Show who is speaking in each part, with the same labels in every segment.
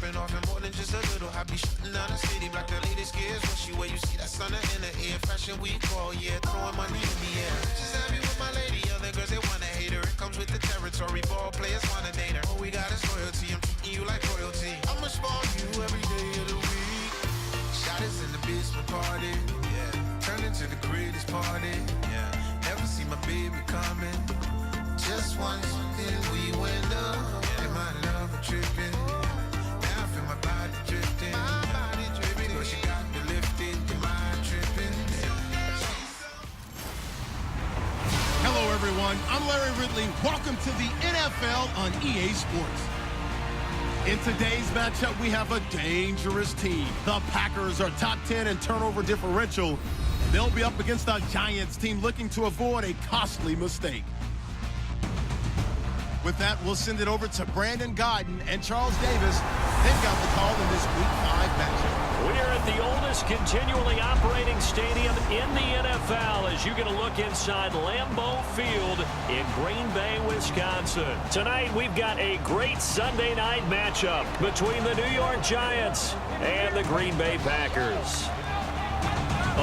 Speaker 1: popping off and more than just a little. I be shutting down the city, black the latest gears. When she where you see that sun in the air. Fashion week all year, throwing money in the air. Just happy with my lady, other girls they wanna hate her. It comes with the territory, ball players wanna date her. All we got is loyalty, I'm treating you like royalty. I'ma spoil you every day of the week. Shot is in the basement party, yeah. Turn into the greatest party, yeah. Never see my baby coming. Just once, then we went up. And my love was tripping. Now I feel my body drifting. Baby girl, she got me lifted. Your mind tripping.
Speaker 2: Hello, everyone. I'm Larry Ridley. Welcome to the NFL on EA Sports. In today's matchup, we have a dangerous team. The Packers are top 10 in turnover differential. They'll be up against a Giants team looking to avoid a costly mistake. With that, we'll send it over to Brandon Godden and Charles Davis. They've got the call in this Week 5 matchup.
Speaker 3: We are at the oldest continually operating stadium in the NFL as you get a look inside Lambeau Field in Green Bay, Wisconsin. Tonight, we've got a great Sunday night matchup between the New York Giants and the Green Bay Packers.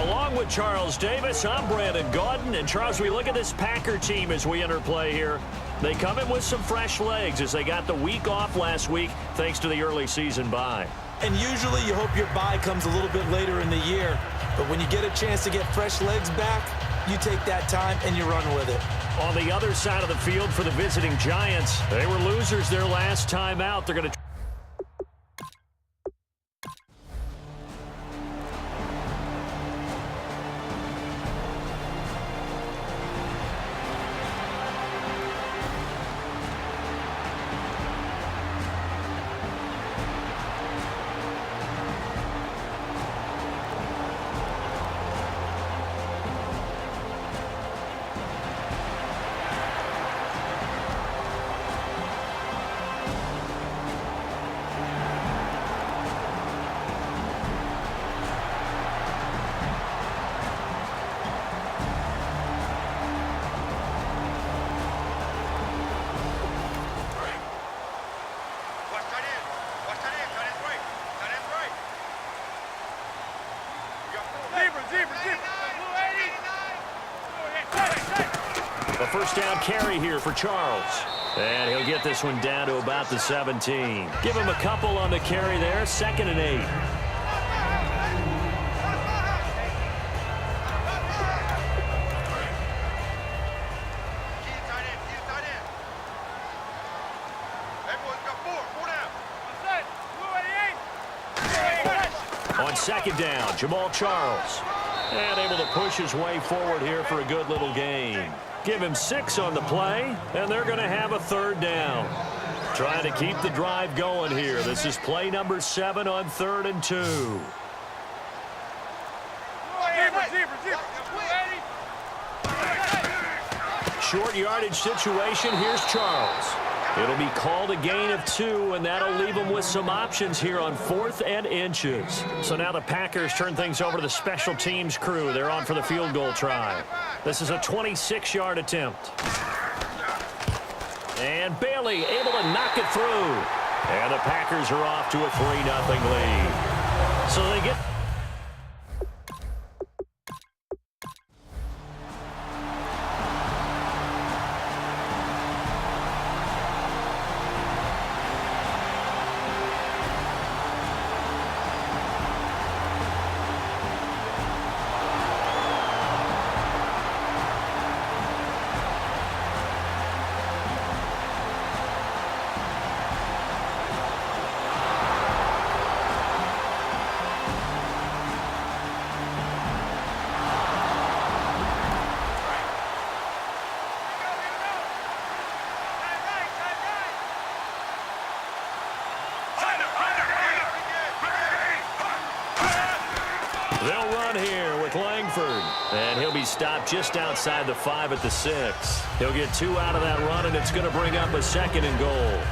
Speaker 3: Along with Charles Davis, I'm Brandon Gaudin. And Charles, we look at this Packer team as we enter play here. They come in with some fresh legs as they got the week off last week thanks to the early season bye.
Speaker 4: And usually you hope your bye comes a little bit later in the year. But when you get a chance to get fresh legs back, you take that time and you run with it.
Speaker 3: On the other side of the field for the visiting Giants, they were losers their last time out. They're going to the first down carry here for Charles. And he'll get this one down to about the 17. Give him a couple on the carry there, 2nd and 8. On 2nd down, Jamal Charles. And able to push his way forward here for a good little gain. Give him 6 on the play, and they're going to have a 3rd down. Trying to keep the drive going here. This is play number 7 on 3rd and 2. Short yardage situation. Here's Charles. It'll be called a gain of 2, and that'll leave them with some options here on 4th and inches. So now the Packers turn things over to the special teams crew. They're on for the field goal try. This is a 26-yard attempt. And Bailey able to knock it through. And the Packers are off to a 3-0 lead. So they get... They'll run here with Langford. And he'll be stopped just outside the 5 at the 6. He'll get 2 out of that run, and it's going to bring up a 2nd and goal.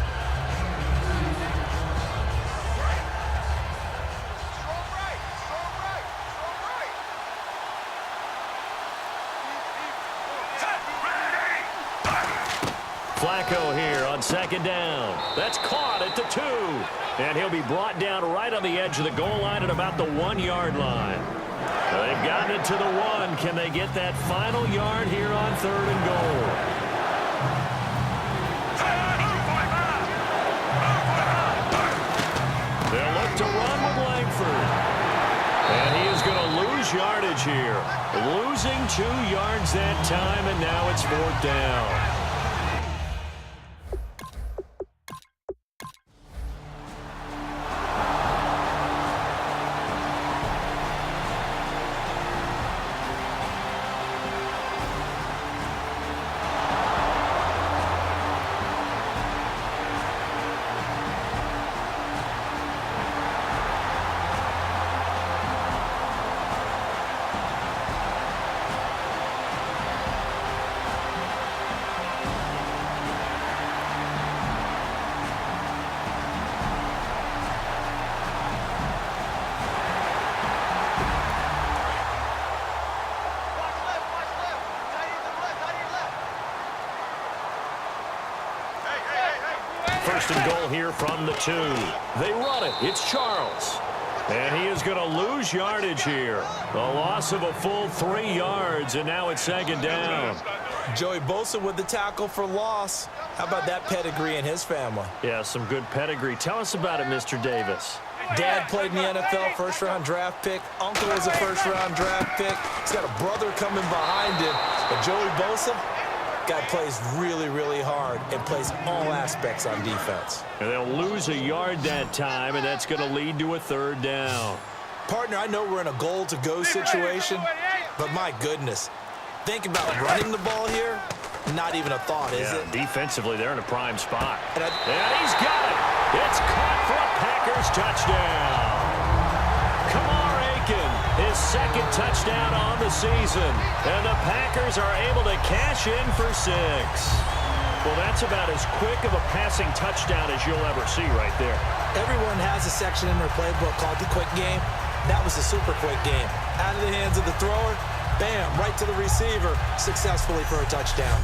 Speaker 3: Flacco here on second down. That's caught at the 2. And he'll be brought down right on the edge of the goal line at about the 1-yard line. They've gotten it to the 1. Can they get that final yard here on 3rd and goal? They'll look to run with Langford. And he is going to lose yardage here. Losing 2 yards that time, and now it's 4th down. First and goal here from the 2. They run it. It's Charles. And he is going to lose yardage here. A loss of a full 3 yards, and now it's 2nd down.
Speaker 4: Joey Bosa with the tackle for loss. How about that pedigree in his family?
Speaker 3: Yeah, some good pedigree. Tell us about it, Mr. Davis.
Speaker 4: Dad played in the NFL, first-round draft pick. Uncle was a first-round draft pick. He's got a brother coming behind him. But Joey Bosa, guy plays really, really hard and plays all aspects on defense.
Speaker 3: And they'll lose a yard that time, and that's going to lead to a 3rd down.
Speaker 4: Partner, I know we're in a goal-to-go situation, but my goodness, think about running the ball here. Not even a thought, is it?
Speaker 3: Defensively, they're in a prime spot.
Speaker 4: And
Speaker 3: he's got it. It's caught for a Packers touchdown. Kamar Aiken, his 2nd touchdown on the season. And the Packers are able to cash in for 6. Well, that's about as quick of a passing touchdown as you'll ever see right there.
Speaker 4: Everyone has a section in their playbook called the quick game. That was the super quick game. Out of the hands of the thrower, bam, right to the receiver, successfully for a touchdown.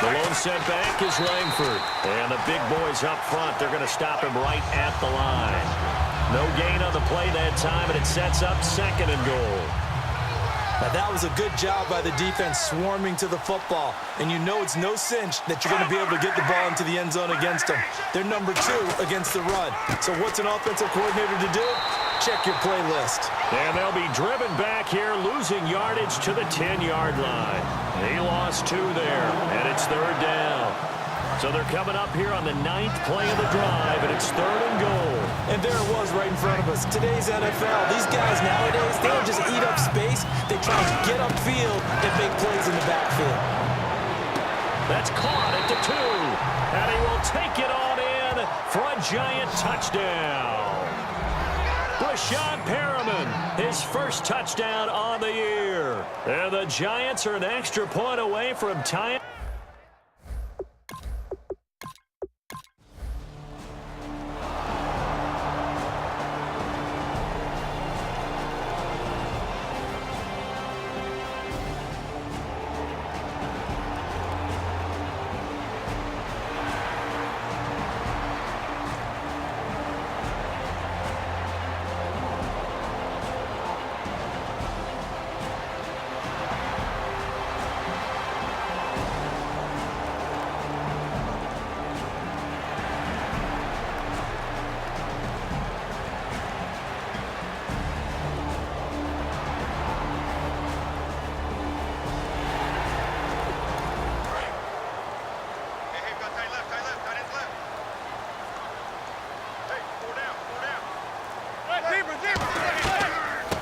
Speaker 3: The lone sent back is Langford. And the big boys up front, they're going to stop him right at the line. No gain on the play that time, and it sets up 2nd and goal.
Speaker 4: Now that was a good job by the defense swarming to the football. And you know it's no cinch that you're going to be able to get the ball into the end zone against them. They're number 2 against the run. So what's an offensive coordinator to do? Check your playlist.
Speaker 3: And they'll be driven back here, losing yardage to the 10-yard line. He lost 2 there, and it's 3rd down. So they're coming up here on the 9th play of the drive, and it's 3rd and goal.
Speaker 4: And there it was right in front of us. Today's NFL, these guys nowadays, they don't just eat up space. They try to get upfield and make plays in the backfield.
Speaker 3: That's caught at the 2. And he will take it on in for a giant touchdown. Brashad Perriman, his first touchdown on the year. And the Giants are an extra point away from tying.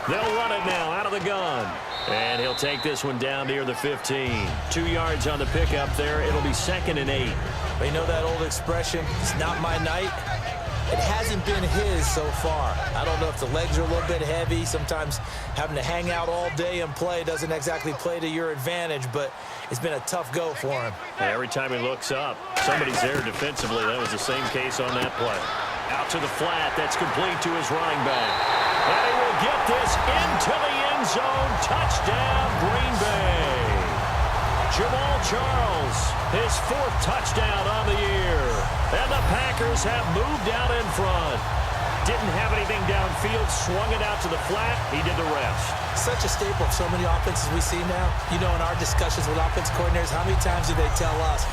Speaker 3: They'll run it now out of the gun. And he'll take this one down near the 15. 2 yards on the pickup there. It'll be 2nd and 8.
Speaker 4: But you know that old expression, it's not my night? It hasn't been his so far. I don't know if the legs are a little bit heavy. Sometimes having to hang out all day and play doesn't exactly play to your advantage, but it's been a tough go for him.
Speaker 3: Every time he looks up, somebody's there defensively. That was the same case on that play. Out to the flat. That's complete to his running back. And he will get this into the end zone. Touchdown, Green Bay. Jamal Charles, his 4th touchdown on the year. And the Packers have moved out in front. Didn't have anything downfield, swung it out to the flat. He did the rest.
Speaker 4: Such a staple of so many offenses we see now. You know, in our discussions with offensive coordinators, how many times do they tell us,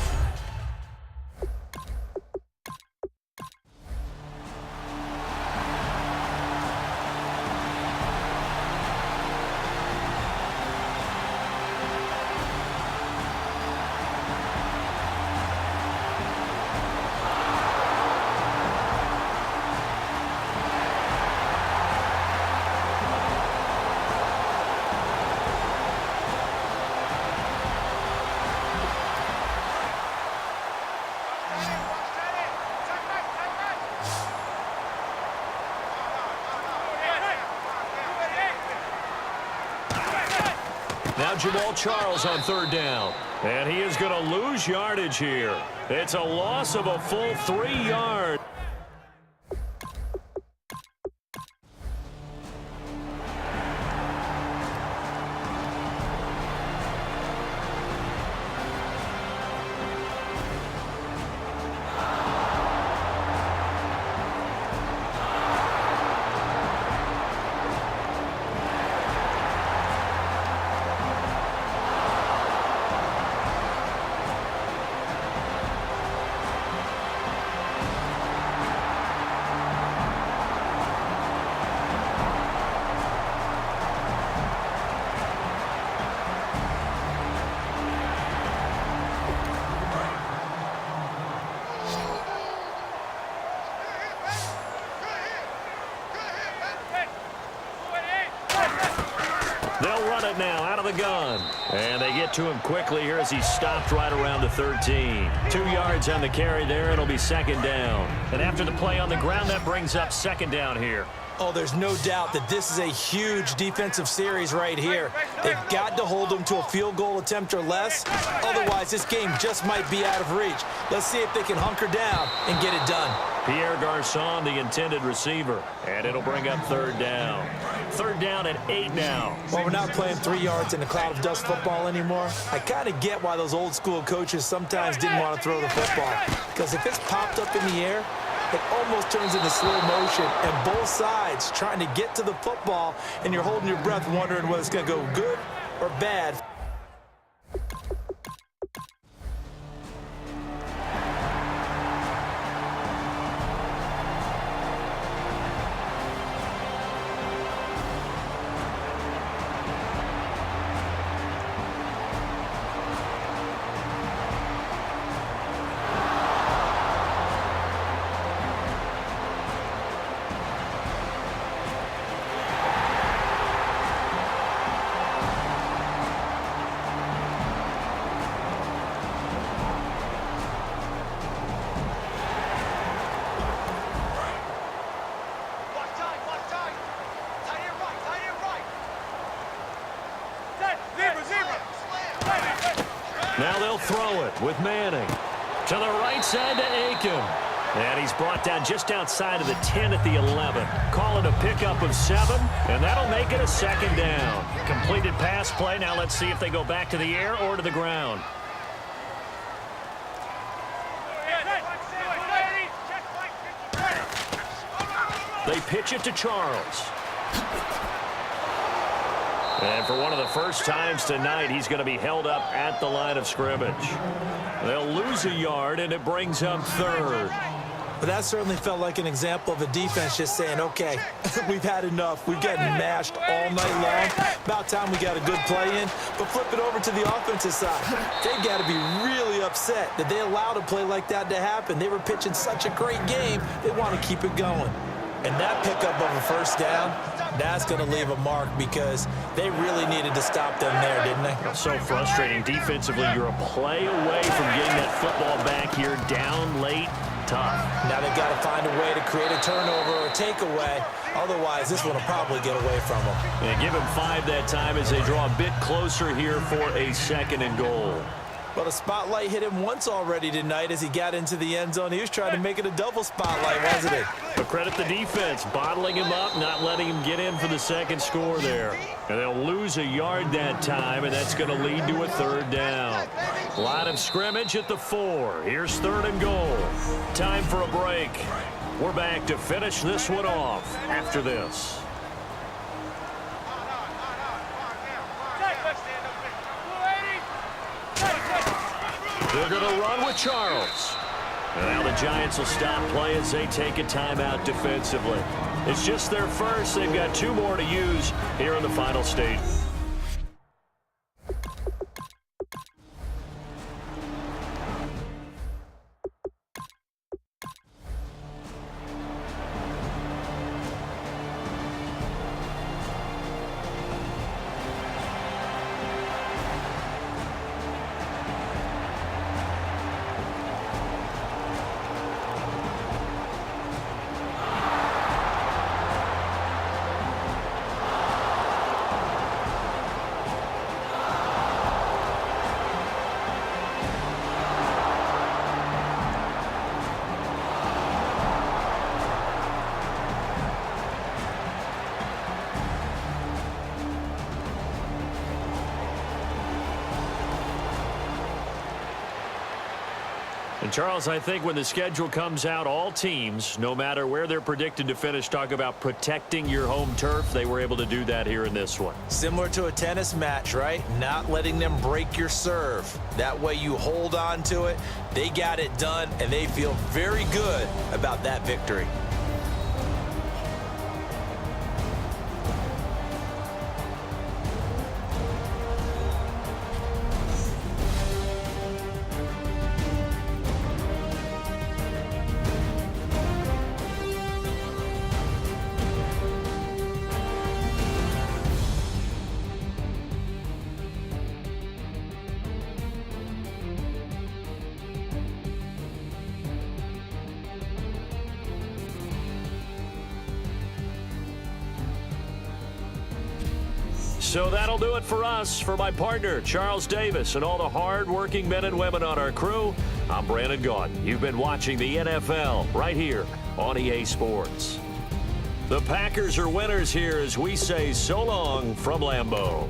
Speaker 3: Now Jamal Charles on 3rd down. And he is going to lose yardage here. It's a loss of a full 3 yards. They'll run it now out of the gun. And they get to him quickly here as he stopped right around the 13. 2 yards on the carry there. It'll be 2nd down. And after the play on the ground, that brings up 2nd down here.
Speaker 4: Oh, there's no doubt that this is a huge defensive series right here. They've got to hold them to a field goal attempt or less. Otherwise, this game just might be out of reach. Let's see if they can hunker down and get it done.
Speaker 3: Pierre Garçon, the intended receiver, and it'll bring up third down. Third down at 8 now.
Speaker 4: Well, we're not playing 3 yards in a cloud of dust football anymore. I kind of get why those old school coaches sometimes didn't want to throw the football. Because if it's popped up in the air, it almost turns into slow motion, and both sides trying to get to the football, and you're holding your breath wondering whether it's going to go good or bad.
Speaker 3: Now they'll throw it with Manning. To the right side to Aiken. And he's brought down just outside of the 10 at the 11. Call it a pickup of 7, and that'll make it a second down. Completed pass play. Now let's see if they go back to the air or to the ground. They pitch it to Charles. And for one of the first times tonight, he's going to be held up at the line of scrimmage. They'll lose a yard, and it brings up third.
Speaker 4: But that certainly felt like an example of a defense just saying, okay, we've had enough. We've gotten mashed all night long. About time we got a good play in. But flip it over to the offensive side. They've got to be really upset that they allowed a play like that to happen. They were pitching such a great game, they want to keep it going. And that pickup of a first down, that's going to leave a mark because they really needed to stop them there, didn't they?
Speaker 3: So frustrating. Defensively, you're a play away from getting that football back here down late. Tough.
Speaker 4: Now they've got to find a way to create a turnover or a takeaway. Otherwise, this one will probably get away from them.
Speaker 3: And give him 5 that time as they draw a bit closer here for a second and goal.
Speaker 4: Well, the spotlight hit him once already tonight as he got into the end zone. He was trying to make it a double spotlight, wasn't he?
Speaker 3: But credit the defense, bottling him up, not letting him get in for the second score there. And they'll lose a yard that time, and that's going to lead to a third down. Line of scrimmage at the 4. Here's third and goal. Time for a break. We're back to finish this one off after this. They're going to run with Charles. And now the Giants will stop play as they take a timeout defensively. It's just their first. They've got 2 more to use here in the final stage. And Charles, I think when the schedule comes out, all teams, no matter where they're predicted to finish, talk about protecting your home turf. They were able to do that here in this one.
Speaker 4: Similar to a tennis match, right? Not letting them break your serve. That way you hold on to it. They got it done, and they feel very good about that victory.
Speaker 3: So that'll do it for us. For my partner, Charles Davis, and all the hard-working men and women on our crew, I'm Brandon Gaudin. You've been watching the NFL right here on EA Sports. The Packers are winners here as we say so long from Lambeau.